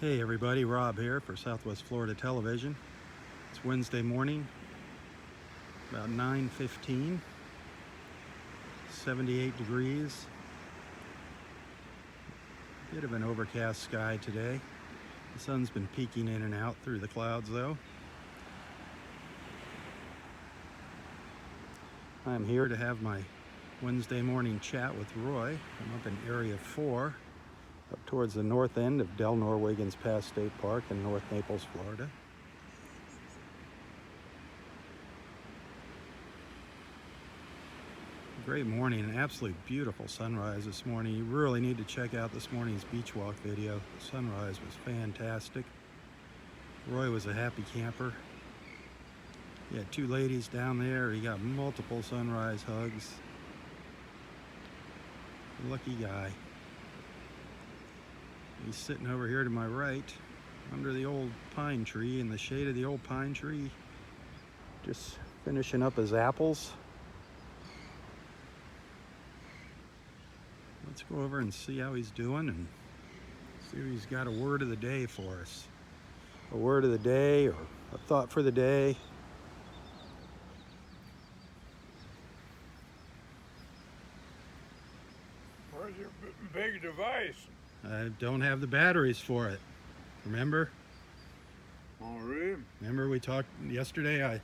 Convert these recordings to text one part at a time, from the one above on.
Hey everybody, Rob here for Southwest Florida Television. It's Wednesday morning, about 9:15, 78 degrees. Bit of an overcast sky today. The sun's been peeking in and out through the clouds though. I'm here to have my Wednesday morning chat with Roy. I'm up in Area 4. Up towards the north end of Del Nor-Wiggins Pass State Park in North Naples, Florida. Great morning, an absolutely beautiful sunrise this morning. You really need to check out this morning's beach walk video. The sunrise was fantastic. Roy was a happy camper. He had two ladies down there. He got multiple sunrise hugs. Lucky guy. He's sitting over here to my right under the old pine tree, in the shade of the old pine tree, just finishing up his apples. Let's go over and see how he's doing and see if he's got a word of the day for us. A word of the day or a thought for the day. Where's your big device? I don't have the batteries for it. Remember? Oh, really? Remember we talked yesterday? I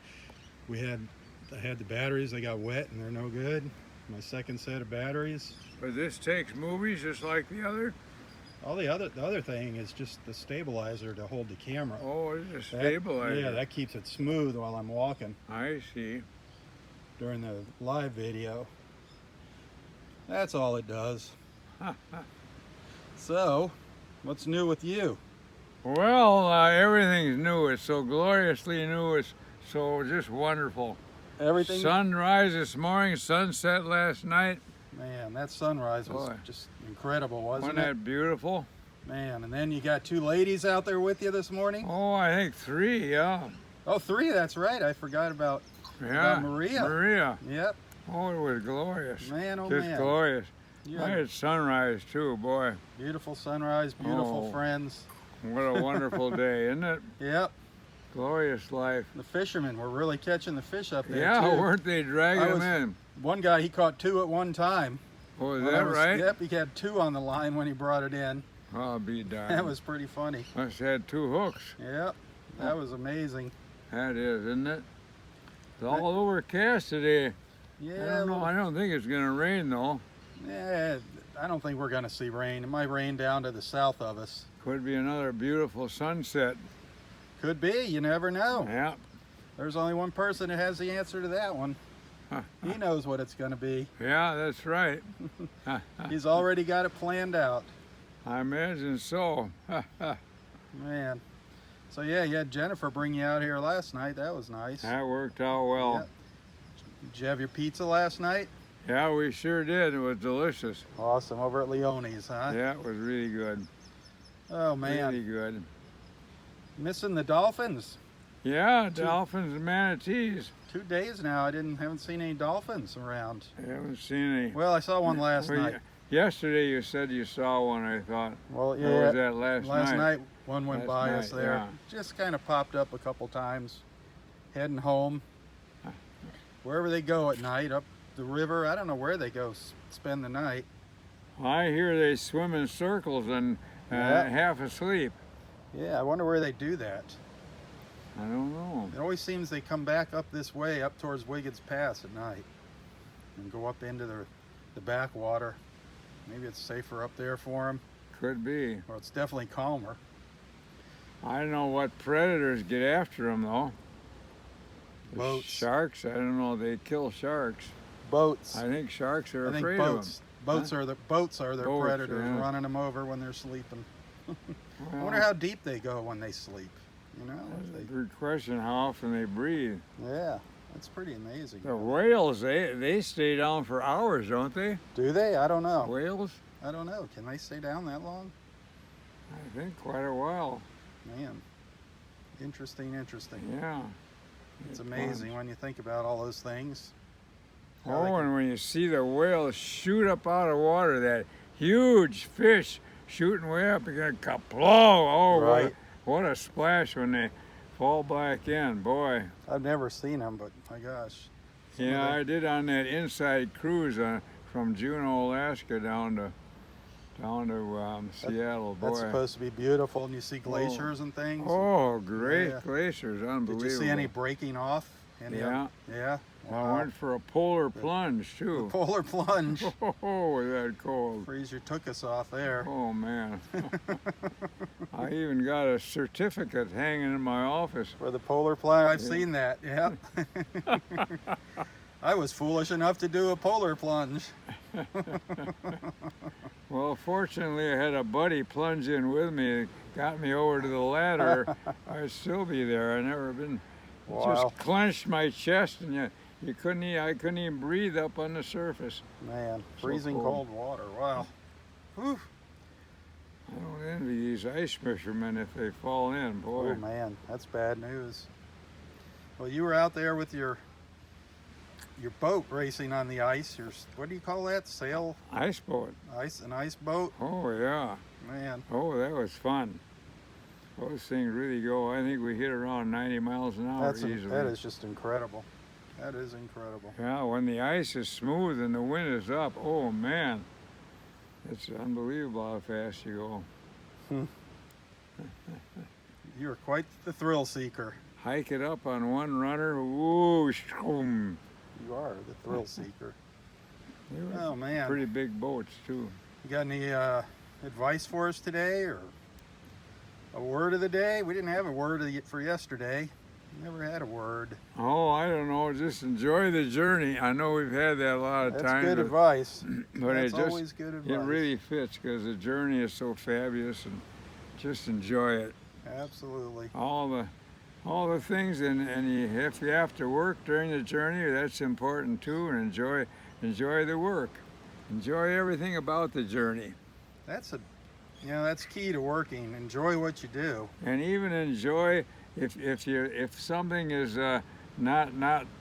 had the batteries. They got wet and they're no good. My second set of batteries. But this takes movies just like the other? The other thing is just the stabilizer to hold the camera. Oh, it's a stabilizer. Yeah, that keeps it smooth while I'm walking I see. during the live video. That's all it does. So, what's new with you? Well, everything's new. It's so gloriously new. It's so just wonderful. Everything? Sunrise this morning, sunset last night. Man, that sunrise was just incredible, wasn't Wasn't that beautiful? Man, and then you got two ladies out there with you this morning? Oh, I think three, yeah. Oh, three, that's right. I forgot about Maria. Maria. Yep. Oh, it was glorious. Man, oh just man. glorious. Yeah. I had sunrise too, boy. Beautiful sunrise, beautiful Oh. friends. What a wonderful day, isn't it? Yep. Glorious life. The fishermen were really catching the fish up there, Yeah, too. weren't they dragging them in? One guy, he caught two at one time. Oh, is that right? Yep, he had two on the line when he brought it in. I'll be darned. That was pretty funny. Must have had two hooks. Yep, that was amazing. That is, isn't it? It's all overcast today. Yeah. I don't think it's going to rain, though. Yeah, I don't think we're going to see rain. It might rain down to the south of us. Could be another beautiful sunset. Could be, you never know. Yeah. There's only one person that has the answer to that one. He knows what it's going to be. Yeah, that's right. He's already got it planned out. I imagine so. Man. So yeah, you had Jennifer bring you out here last night. That was nice. That worked out well. Yep. Did you have your pizza last night? Yeah, we sure did. It was delicious. Awesome. Over at Leone's, huh? Yeah, it was really good. Oh, man. Really good. Missing the dolphins. Yeah, dolphins and manatees. 2 days now. I haven't seen any dolphins around. I haven't seen any. Well, I saw one last night. Yesterday you said you saw one, I thought. Well, yeah. Or was that last night? Last night one went by us there. Yeah. Just kind of popped up a couple times. Heading home. Wherever they go at night, up the river. I don't know where they go spend the night. I hear they swim in circles and half asleep. Yeah, I wonder where they do that. I don't know. It always seems they come back up this way, up towards Wiggins Pass at night, and go up into the backwater. Maybe it's safer up there for them. Could be. Well, it's definitely calmer. I don't know what predators get after them, though. The Boats. Sharks? I don't know. They kill sharks. Boats. I think sharks are I think afraid boats. of them. Boats are their Boats, predators, yeah. running them over when they're sleeping. I Well, wonder how deep they go when they sleep. You know? that's a good question, how often they breathe. Yeah, that's pretty amazing. The whales, they stay down for hours, don't they? Do they? I don't know. Whales? I don't know. Can they stay down that long? I think quite a while. Man, interesting. Yeah. It's amazing when you think about all those things. Oh, and when you see the whale shoot up out of water, that huge fish shooting way up again, kaplow! Oh, Right. what a splash when they fall back in, boy. I've never seen them, but my gosh. Yeah, I did on that inside cruise from Juneau, Alaska down to Seattle, boy. That's supposed to be beautiful, and you see glaciers and things. Oh, great Yeah. glaciers, unbelievable. Did you see any breaking off? Yeah. Yeah. Well, I went for a polar plunge, too. Polar plunge. Oh, was that cold. Freezer took us off there. Oh, man. I even got a certificate hanging in my office. For the polar plunge, I've Yeah. seen that. Yeah. I was foolish enough to do a polar plunge. Well, fortunately, I had a buddy plunge in with me, got me over to the ladder. I'd still be there. I never been. Wow. Just clenched my chest, and I couldn't even breathe up on the surface. Man, So freezing cold. cold water. Wow. Whew. I don't envy these ice fishermen if they fall in, boy. Oh man, that's bad news. Well, you were out there with your boat racing on the ice. Your, what do you call that? Sail? Ice boat. An ice boat? Oh, yeah. Man. Oh, that was fun. Those things really go. I think we hit around 90 miles an hour easily. That is just incredible. That is incredible. Yeah, when the ice is smooth and the wind is up, oh man, it's unbelievable how fast you go. You are quite the thrill seeker. Hike it up on one runner, whoo, shoom. You are the thrill seeker. They were Oh man. pretty big boats too. You got any advice for us today, or a word of the day? We didn't have a word for yesterday. Never had a word. Oh, I don't know, just enjoy the journey. I know we've had that a lot of That's times. good advice. But That's it just, always good advice. it really fits because the journey is so fabulous, and just enjoy it. Absolutely. All the things, and if you have to work during the journey, that's important too, and enjoy the work. Enjoy everything about the journey. That's key to working. Enjoy what you do. And even enjoy if something is not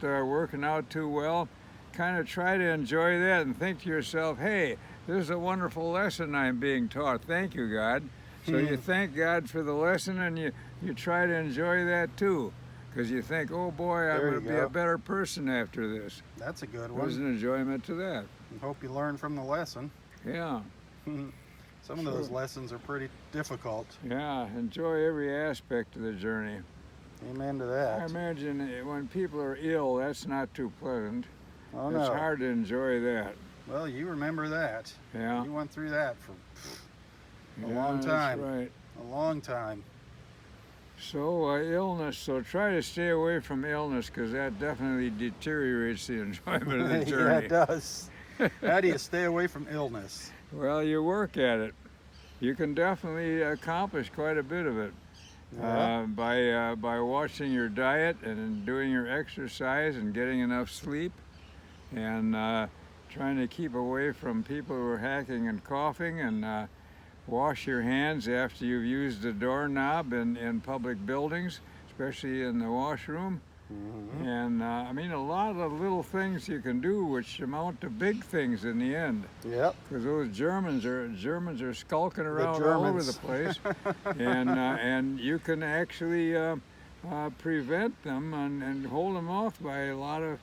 working out too well, kind of try to enjoy that and think to yourself, hey, this is a wonderful lesson I'm being taught. Thank you, God. So you thank God for the lesson, and you try to enjoy that too, because you think, oh boy, I'm There going you to be a go. better person after this. That's a good There's one. an enjoyment to that. Hope you learn from the lesson. Yeah, Some of those Sure. lessons are pretty difficult. yeah. Enjoy every aspect of the journey. Amen to I that. imagine when people are ill, that's not too pleasant. Oh It's no. hard to enjoy that. Well, you remember that. Yeah. You went through that for a Yeah, long time. That's right. a long time. So illness. So try to stay away from illness, because that definitely deteriorates the enjoyment of the Yeah, journey. it does. How do you stay away from illness? Well, you work at it. You can definitely accomplish quite a bit of it Yeah. by watching your diet and doing your exercise and getting enough sleep, and trying to keep away from people who are hacking and coughing, and wash your hands after you've used the doorknob in public buildings, especially in the washroom. Mhm. And I mean, a lot of little things you can do which amount to big things in the end. Yep. Because those Germans are skulking around all over the Germans. place, and you can actually prevent them and hold them off by a lot of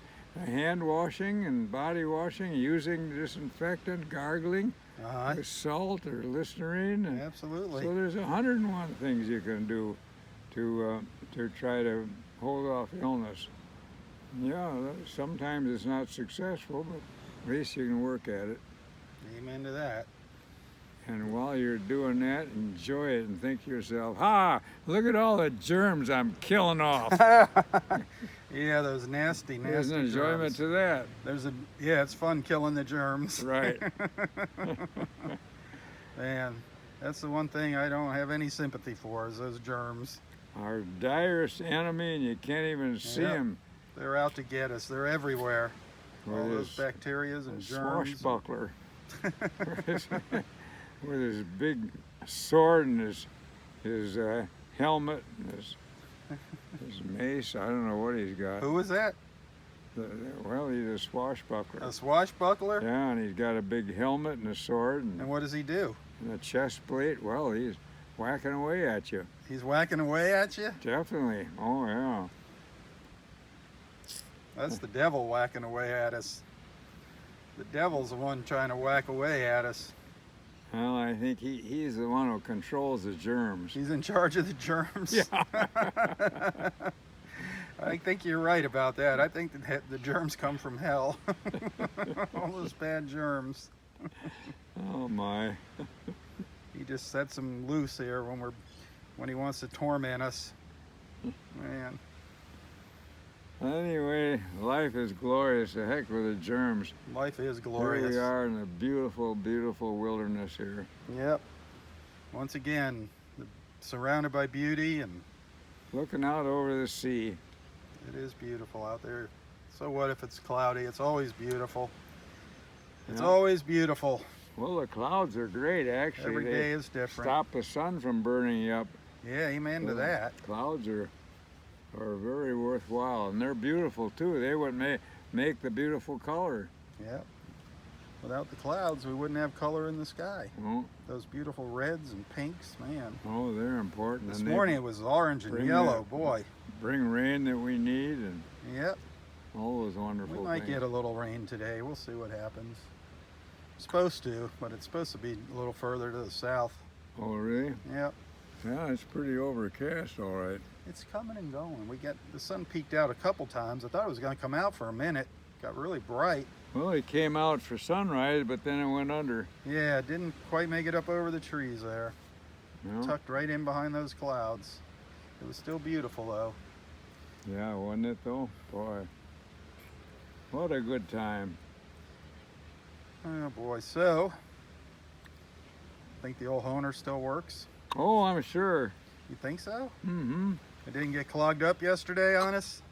hand washing and body washing, using disinfectant, gargling Uh-huh. with salt or Listerine. And Absolutely. so there's 101 things you can do to try to hold off illness. Yeah, sometimes it's not successful, but at least you can work at it. Amen to that. And while you're doing that, enjoy it and think to yourself, look at all the germs I'm killing off. Yeah, those nasty, There's nasty an enjoyment germs. to that. It's fun killing the germs. Right. Man, that's the one thing I don't have any sympathy for, is those germs. Our direst enemy, and you can't even see Yep. them. They're out to get us. They're everywhere. All those With bacterias and his germs. swashbuckler. With his big sword and his helmet and his mace. I don't know what he's got. Who was that? Well, he's a swashbuckler. A swashbuckler? Yeah, and he's got a big helmet and a sword, And and what does he do? And the chest plate, well, he's whacking away at you. He's whacking away at you? Definitely. Oh, yeah. That's the devil whacking away at us. The devil's the one trying to whack away at us. Well, I think he's the one who controls the germs. He's in charge of the germs. Yeah. I think you're right about that. I think the germs come from hell. All those bad germs. Oh my. He just sets them loose here when he wants to torment us. Man. Anyway, life is glorious. The heck with the germs. Life is glorious. Here we are in a beautiful, beautiful wilderness here. Yep. Once again, surrounded by beauty, and looking out over the sea. It is beautiful out there. So what if it's cloudy? It's always beautiful. It's always beautiful. Well, the clouds are great, actually. Every day is different. Stop the sun from burning you up. Yeah, amen to that. Clouds are very worthwhile, and they're beautiful too. They would make the beautiful color. Yep. Without the clouds, we wouldn't have color in the sky. Oh. Those beautiful reds and pinks, man. Oh, they're important. This morning it was orange and yellow, boy. Bring rain that we need, and yep. All those wonderful We might things. get a little rain today. We'll see what happens. Supposed to, but it's supposed to be a little further to the south. Oh, really? Yep. Yeah, it's pretty overcast, all right. It's coming and going. The sun peeked out a couple times. I thought it was going to come out for a minute. Got really bright. Well, it came out for sunrise, but then it went under. Yeah, it didn't quite make it up over the trees there. No. Tucked right in behind those clouds. It was still beautiful, though. Yeah, wasn't it, though? Boy, what a good time. Oh, boy. So, think the old Honer still works? Oh, I'm sure. You think so? Mm-hmm. It didn't get clogged up yesterday on us?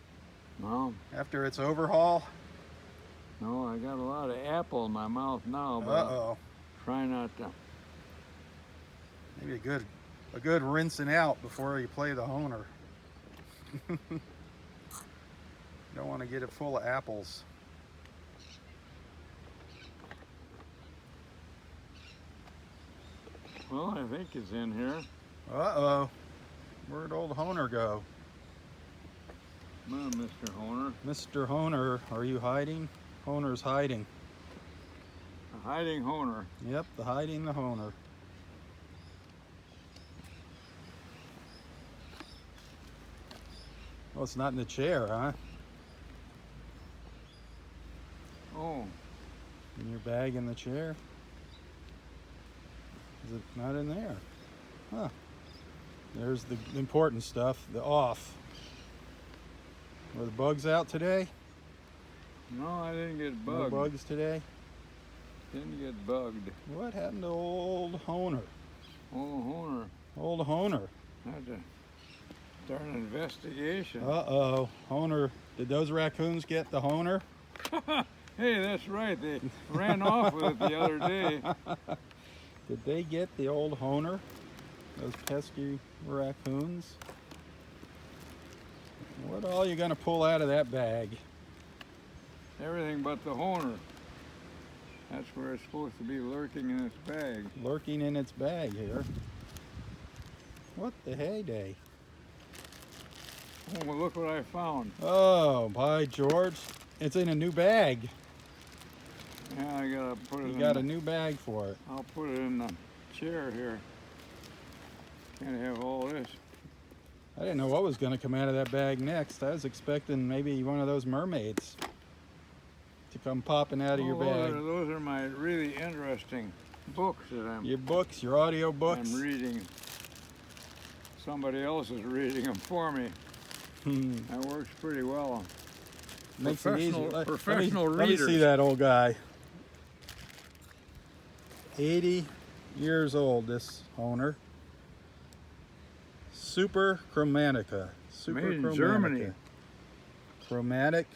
No. After its overhaul? No, I got a lot of apple in my mouth now, but Uh-oh. try not to. Maybe a good rinsing out before you play the Honer. You don't want to get it full of apples. Well, I think it's in here. Uh-oh. Where'd old Honer go? Come on, Mr. Honer. Mr. Honer, are you hiding? Honer's hiding. A hiding Honer. Yep, hiding the Honer. Oh, it's not in the chair, huh? Oh. In your bag in the chair? Is it not in there? Huh. There's the important stuff, the off. Were the bugs out today? No, I didn't get No bugged. bugs today? Didn't get bugged. What happened to old Honer? Oh, Honer. Old Honer. Had to start an investigation. Uh-oh. Honer. Did those raccoons get the Honer? Hey, that's right. They ran off with it the other day. Did they get the old Honer? Those pesky raccoons? What all you gonna pull out of that bag? Everything but the Honer. That's where it's supposed to be, lurking in its bag. Lurking in its bag here. What the heyday? Oh, well, look what I found. Oh, by George. It's in a new bag. Yeah, I gotta put it in. You got a new bag for it. I'll put it in the chair here. Can't have all this. I didn't know what was going to come out of that bag next. I was expecting maybe one of those mermaids to come popping out of your bag. Those are my really interesting books that I'm Your books, your audio books. I'm reading. Somebody else is reading them for me. That works pretty well. Makes it easy. Professional Let me readers. see that old guy. 80 years old, this owner. Super Chromatica. Super Made in Chromatica. Germany. Chromatic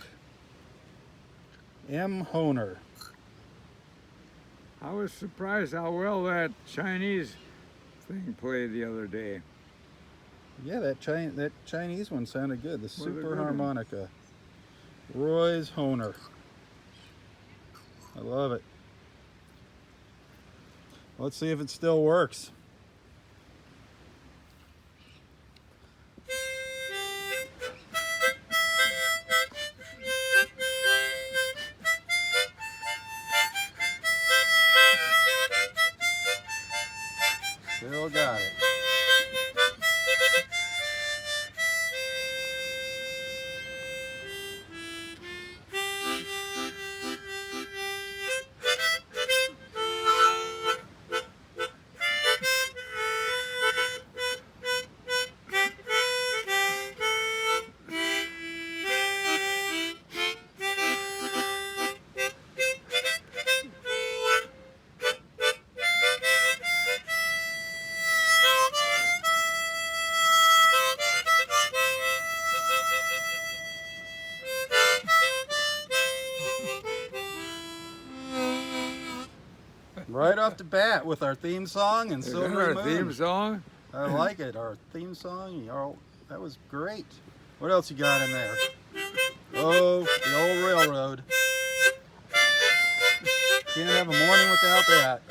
M. Honer. I was surprised how well that Chinese thing played the other day. Yeah, that Chinese one sounded good. The a Super good one. Harmonica. Roy's Honer. I love it. Let's see if it still works. Still got it. Right off the bat with our theme song and Is that Silvery our Moon. theme song? I like it. Our theme song. That was great. What else you got in there? Oh, the old railroad. Can't have a morning without that.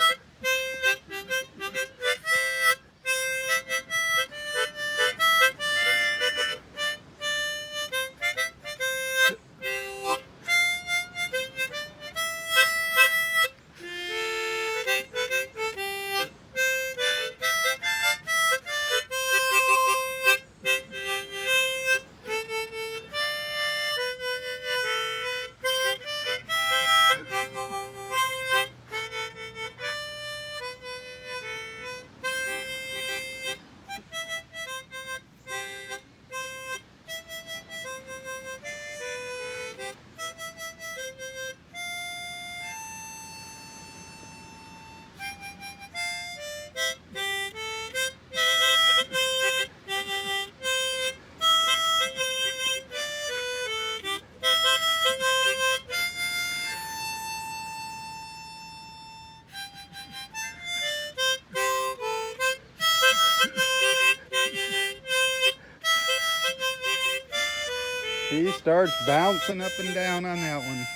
He starts bouncing up and down on that one.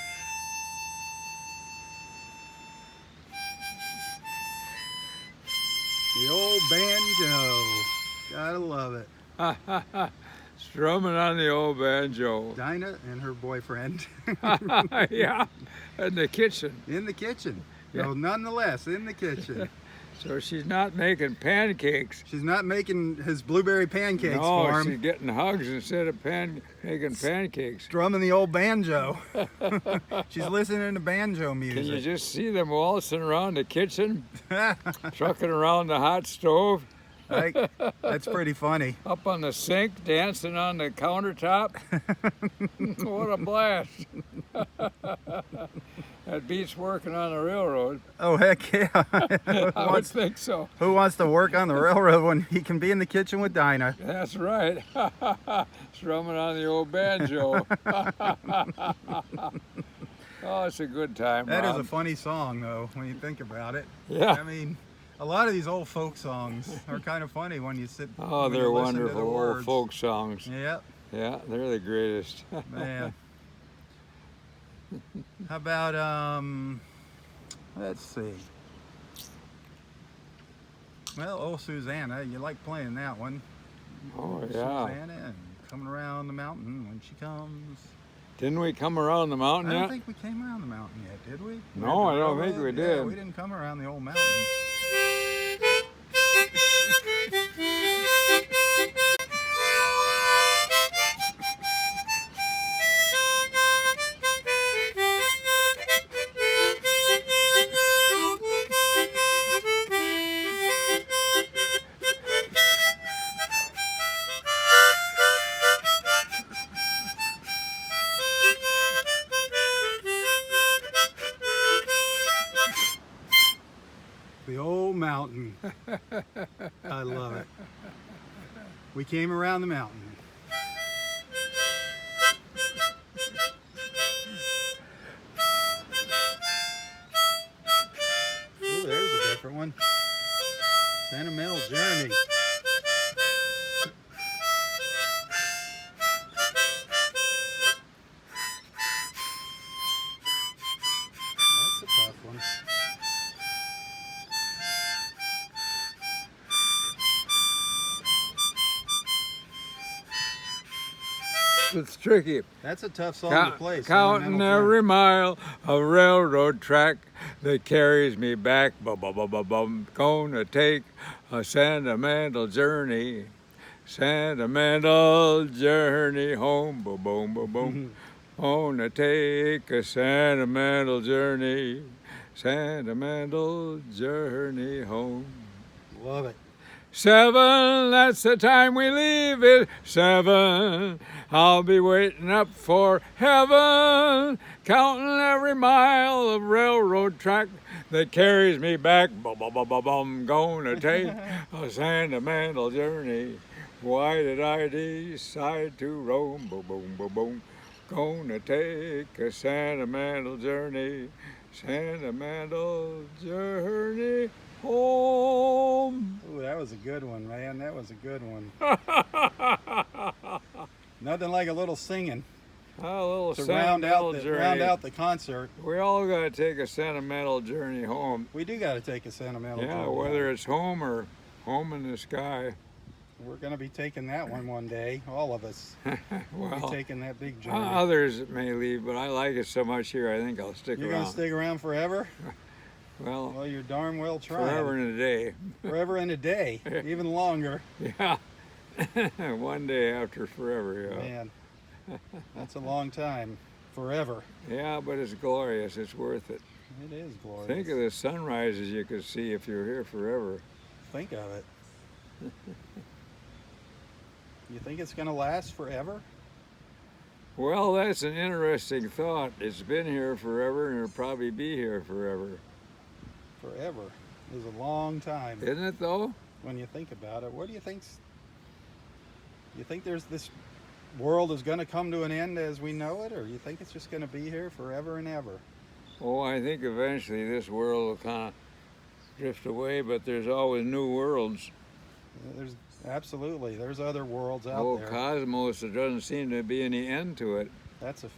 The old banjo. Gotta love it. Strumming on the old banjo. Dinah and her boyfriend. Yeah, in the kitchen. In the kitchen. Yeah. No, nonetheless, in the kitchen. So she's not making pancakes. She's not making his blueberry pancakes No, for him. she's getting hugs instead of making pancakes. Strumming the old banjo. She's listening to banjo Can you music. just see them waltzing around the kitchen, trucking around the hot stove, That's pretty funny. up on the sink, dancing on the countertop? What a blast. That beats working on the railroad. Oh, heck yeah. I would think so. Who wants to work on the railroad when he can be in the kitchen with Dinah? That's right. Strumming on the old banjo. Oh, it's a good time, That is Rob. a funny song, though, when you think about it. Yeah. I mean, a lot of these old folk songs are kind of funny when you sit. Oh, when you they're listen to the wonderful old words. folk songs. Yep, Yeah, they're the greatest. man. How about let's see. Well, old Susanna, you like playing that one. Oh, Old yeah. Susanna and coming around the mountain when she comes. Didn't we come around the mountain I don't yet? think we came around the mountain yet, did we? No, I don't think we Yeah, did. we didn't come around the old mountain. The old mountain. I love it. We came around the mountain. Ooh, there's a different one. Sentimental Journey. That's a tough one. It's tricky. That's a tough song to play. Counting Sentimental every mile of railroad track that carries me back. Bum. Gonna take a sentimental journey. Sentimental journey home. Boom. Journey. Gonna take a sentimental journey. Sentimental journey home. Love it. 7, that's the time we leave it. 7, I'll be waiting up for heaven, counting every mile of railroad track that carries me back. Bum. Gonna take a sentimental journey. Why did I decide to roam? Boom. Gonna take a sentimental journey. Sentimental journey home. Ooh, that was a good one, man. That was a good one. Nothing like a little singing A little to sentimental journey. round out the concert. We all got to take a sentimental journey home. We do got to take a sentimental Yeah, journey. whether it's home or home in the sky. We're going to be taking that one day. All of us. We'll be Well, taking that big journey. others may leave, but I like it so much here, I think I'll stick You're around. going to stick around forever? Well, Well, you're darn well trying. forever and a day. Forever and a day. Even longer. Yeah. One day after forever, yeah. Man, that's a long time. Forever. Yeah, but it's glorious. It's worth it. It is glorious. Think of the sunrises you could see if you're here forever. Think of it. You think it's going to last forever? Well, that's an interesting thought. It's been here forever and it'll probably be here forever. Forever is a long time. Isn't it though? When you think about it, what do you think? You think there's this world is going to come to an end as we know it, or you think it's just going to be here forever and ever? Oh, I think eventually this world will kind of drift away, but there's always new worlds. There's absolutely there's other worlds out Oh, there. cosmos, there doesn't seem to be any end to it. That's a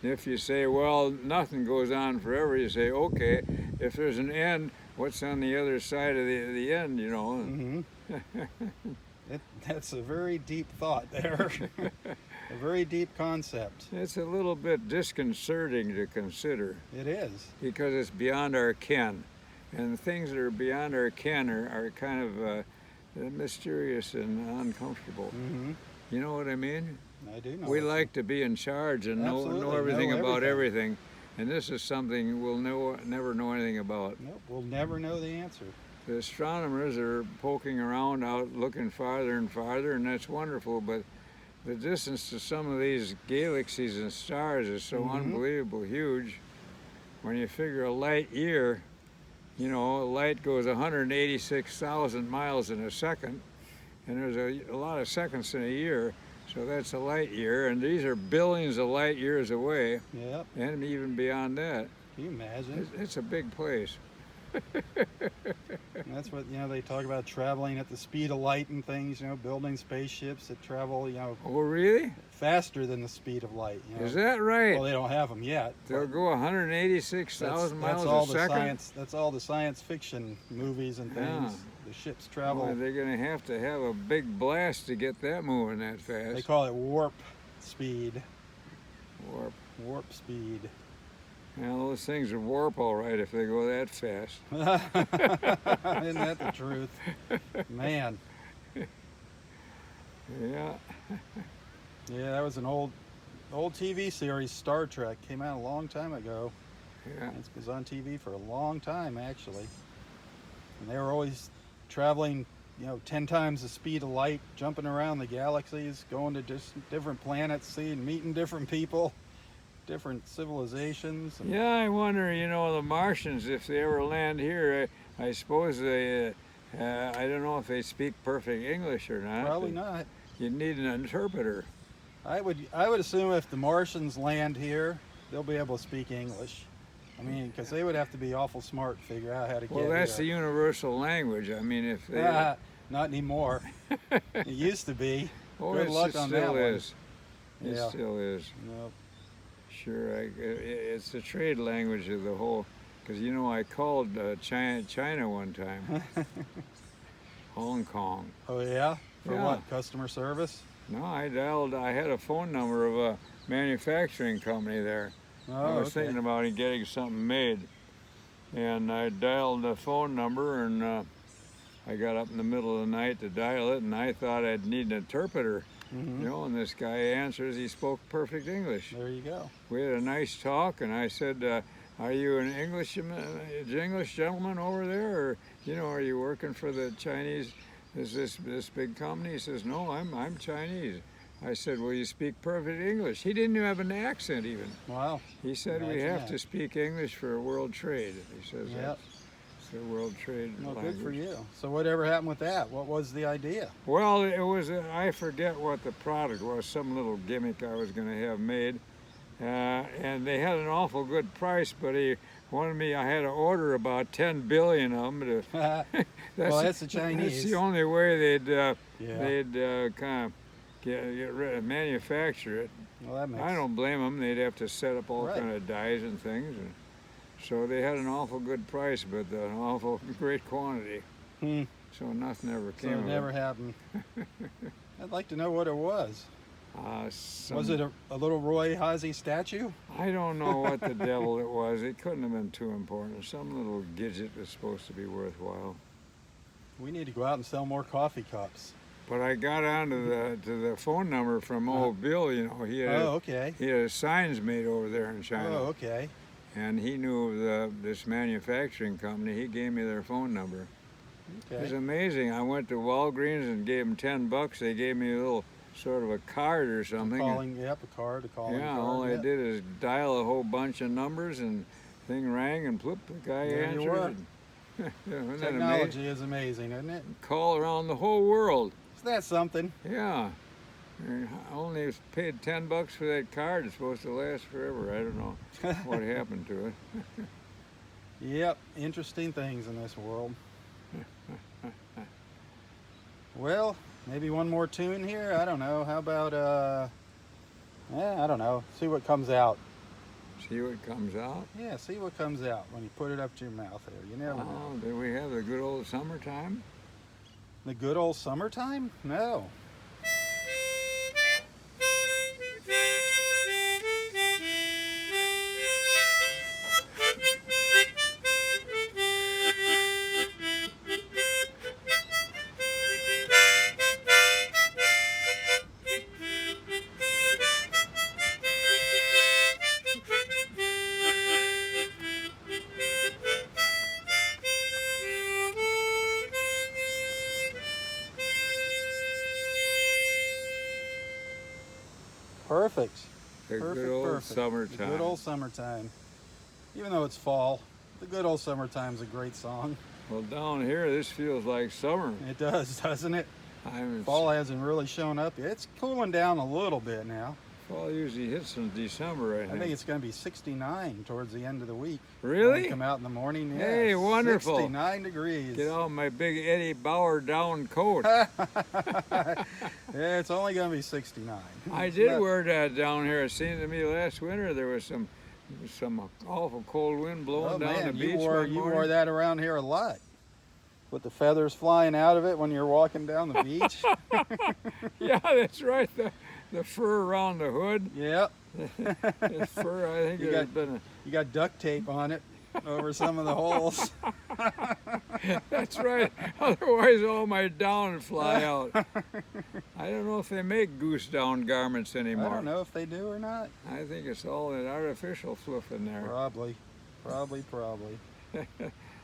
If you say, well, nothing goes on forever, you say, okay, if there's an end, what's on the other side of the end, you know? mhm. That's a very deep thought there. A very deep concept. It's a little bit disconcerting to consider It is. because it's beyond our ken. And things that are beyond our ken are kind of mysterious and uncomfortable. Mm-hmm. You know what I mean? I do know. We what like to be in charge and know Absolutely, everything know about everything. everything. And this is something we'll never know anything about. Nope, we'll never know the answer. The astronomers are poking around out looking farther and farther, and that's wonderful, but the distance to some of these galaxies and stars is so Mhm. unbelievable huge. When you figure a light year, you know, light goes 186,000 miles in a second, and there's a lot of seconds in a year, so that's a light year, and these are billions of light years away, Yep. and even beyond that. Can you imagine? It's a big place. And that's what, they talk about traveling at the speed of light and things, building spaceships that travel, Oh, really? faster than the speed of light. Is that right? Well, they don't have them yet. They'll but go 186,000 that's miles all a the second? science. That's all the science fiction movies and things. Yeah. The ships Boy, travel. they're going to have a big blast to get that moving that They fast. call it warp speed. Warp. Warp speed. Well, those things are warp all right if they go that fast. Isn't that the truth? Man. Yeah. Yeah, that was an old TV series, Star Trek. Came out a long time ago. Yeah. It was on TV for a long time, actually. And they were always traveling, 10 times the speed of light, jumping around the galaxies, going to just different planets, meeting different people, different civilizations. And Yeah, I wonder, the Martians, if they ever land here, I suppose they, I don't know if they speak perfect English or not. Probably not. You'd need an interpreter. I would assume if the Martians land here, they'll be able to speak English. I mean, because they would have to be awful smart to figure out how to get Well, that's the here. universal language. I mean, if they... Not anymore. It used to be. Oh, Good luck it on still that one. is. It Yeah. still is. Nope. Sure, it's the trade language of the whole. Because I called China one time, Hong Kong. Oh yeah? For Yeah. what? Customer service? No, I had a phone number of a manufacturing company there. Oh, I was okay. thinking about getting something made. And I dialed the phone number, and I got up in the middle of the night to dial it, and I thought I'd need an interpreter. Mm-hmm. You know, and this guy answers, he spoke perfect English. There you go. We had a nice talk, and I said, are you an English gentleman over there, or, you know, are you working for the Chinese, is this big company? He says, no, I'm Chinese. I said, well, you speak perfect English. He didn't even have an accent even. Wow. He said, we Imagine have that. to speak English for world trade. He says Yep. it's the world trade Well, language. good for you. So whatever happened with that? What was the idea? Well, it was, I forget what the product was, some little gimmick I was going to have made. And they had an awful good price, but he wanted me, I had to order about 10 billion of them. Well, that's the Chinese. That's the only way they'd Yeah. kind of get rid of, manufacture it. Well, that makes. I don't blame them. They'd have to set up all Right. kind of dyes and things. And so they had an awful good price, but an awful great quantity. Hmm. So nothing ever So came it of never it. happened. I'd like to know what it was. Some- Was it a little Roy Hazy statue? I don't know what the devil it was. It couldn't have been too important. Some little gadget that's supposed to be worthwhile. We need to go out and sell more coffee cups. But I got onto the phone number from old Bill. You know, he had Oh, okay. he had signs made over there in China, Oh, okay. and he knew of this manufacturing company. He gave me their phone number. It was Okay. amazing. I went to Walgreens and gave them $10. They gave me a little sort of a card or something. Calling, yep, a card, a calling Yeah, card. all I yep. did is dial a whole bunch of numbers, and thing rang, and plop, the guy There you answered. were. And, isn't that amazing? Technology is amazing, isn't it? Call around the whole world. Isn't that something? Yeah. And I only paid $10 for that card. It's supposed to last forever. I don't know what happened to it. Yep, interesting things in this world. Well, maybe one more tune here. I don't know. How about I don't know. See what comes out. See what comes out. Yeah, see what comes out when you put it up to your mouth there. You never know. Oh, did we have the good old summertime? The good old summertime? No. Perfect. The Perfect, good old perfect. summertime. The good old summertime. Even though it's fall, the good old summertime's a great song. Well, down here, this feels like summer. It does, doesn't it? I'm, Fall hasn't really shown up yet. It's cooling down a little bit now. fall usually hits in December, I think it's going to be 69 towards the end of the week. When Really? we come out in the morning. Yeah, Hey, wonderful. 69 degrees. Get out my big Eddie Bauer down coat. Yeah, it's only going to be 69. I It's did not- wear that down here. It seemed to me last winter there was some awful cold wind blowing Oh down the man, beach. you wore one you wore morning. that around here a lot. With the feathers flying out of it when you're walking down the beach. Yeah, that's right. The fur around the hood. Yep. The fur, I think You it has got- been. You got duct tape on it over some of the holes. That's right. Otherwise, all my down would fly out. I don't know if they make goose down garments I anymore. don't know if they do or not. I think it's all that artificial fluff in there. Probably.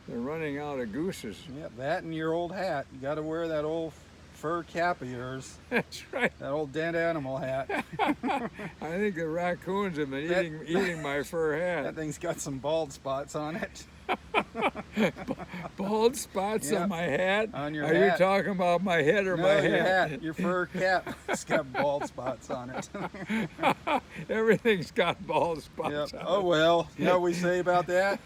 They're running out of gooses. Yep, that and your old hat. You got to wear that old fur cap of yours. That's right. That old dead animal hat. I think the raccoons have been That- eating my fur That hat. thing's got some bald spots on it. Bald spots Yep. on my hat. On your Are hat. you talking about my head or No, my your hat? hat. Your fur cap. It's got bald spots on it. Everything's got bald Yep. spots on Oh it. well. You know what we say about that?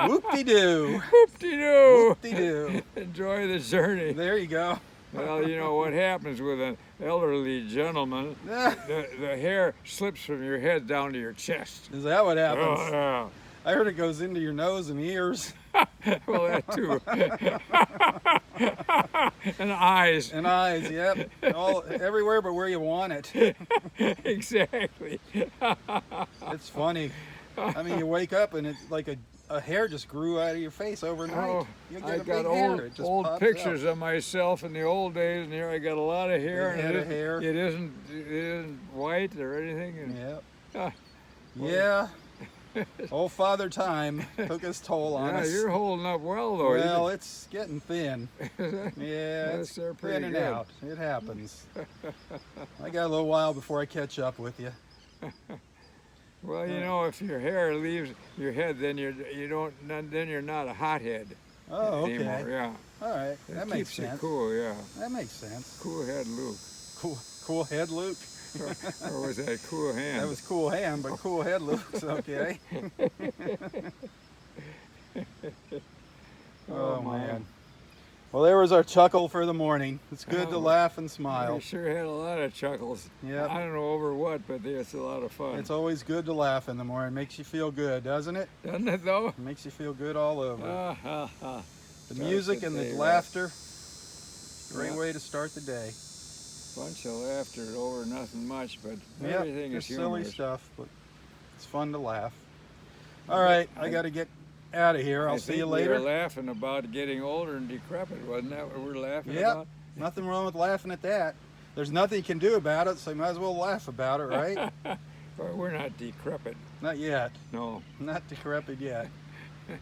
Whoop-de-doo. Whoop-de-doo. Whoop-de-doo. Enjoy the journey. There you go. Well, you know what happens with an elderly gentleman, the hair slips from your head down to your chest. Is that what happens? Oh, yeah. I heard it goes into your nose and ears. Well, that too. And eyes. And eyes, yep. All everywhere but where you want it. Exactly. It's funny. I mean, you wake up and it's like a hair just grew out of your face overnight. Oh, You get I a got big hair. old, It just old pops pictures out. of myself in the old days, and here I got a lot of hair. Big And head of hair. It isn't white or anything. And, Yep. ah, Yeah. Old Father Time took his toll on yeah, us. you're holding up well, though. Well, it's getting thin. Yeah, That's it's pretty thinning good. out. It happens. I got a little while before I catch up with you. Well, you know, if your hair leaves your head, then you're not a hothead Oh, okay. anymore. Yeah, All right, that makes keeps you sense. cool. Yeah, That makes sense. cool head, Luke. Cool head, Luke. Or was that cool hand? That was cool hand, but cool head, Luke's okay. Oh man. Well, there was our chuckle for the morning. It's good to Oh, laugh and smile. We sure had a lot of chuckles. Yep. I don't know over what, but it's a lot of fun. It's always good to laugh in the morning. Makes you feel good, doesn't it? Doesn't it though? It makes you feel good all over. Ha. The Starts music the and day the right. laughter, great Yeah. way to start the day. Bunch of laughter over nothing much, but Yep, everything is just silly humorous. stuff, but it's fun to laugh. All right, I got to get out of here. I'll I see think you We later. were laughing about getting older and decrepit, wasn't that what we were laughing Yep, about? nothing wrong with laughing at that. There's nothing you can do about it, so you might as well laugh about it, right? But we're not decrepit. Not yet. No, Not decrepit yet.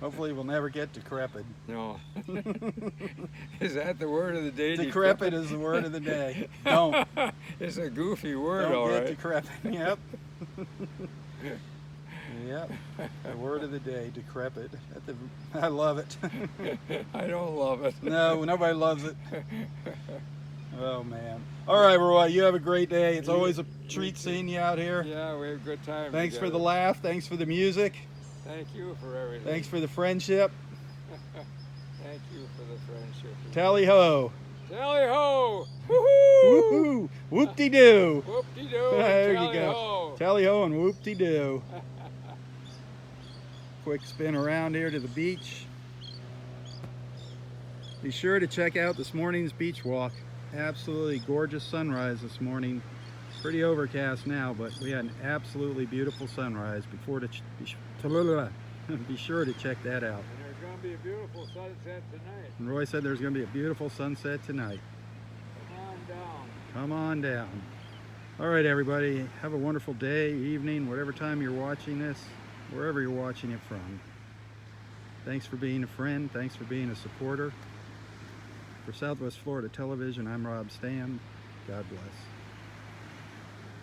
Hopefully we'll never get decrepit. no. Is that the word of the day? Decrepit is the word of the day. Don't. It's a goofy word, Don't all get right. decrepit. Yep. Yep. The word of the day, decrepit. I love it. I don't love it. No, nobody loves it. Oh man. All right, Roy, you have a great day. It's always a treat seeing you out here. Yeah, we have a good time. Thanks for the together. laugh. Thanks for the music. Thank you for everything. Thanks for the friendship. Thank you for the friendship. Tally ho. Tally ho! Woohoo! Woohoo! Whoop-de-doo. Whoop-de-doo! There you tally go. ho. Tally ho and whoop-de-doo. Quick spin around here to the beach. Be sure to check out this morning's beach walk. Absolutely gorgeous sunrise this morning. Pretty overcast now, but we had an absolutely beautiful sunrise. Be sure to check that out. And there's going to be a beautiful sunset tonight. And Roy said there's going to be a beautiful sunset tonight. Come on down. Come on down. All right, everybody. Have a wonderful day, evening, whatever time you're watching this, wherever you're watching it from. Thanks for being a friend. Thanks for being a supporter. For Southwest Florida Television, I'm Rob Stam. God bless.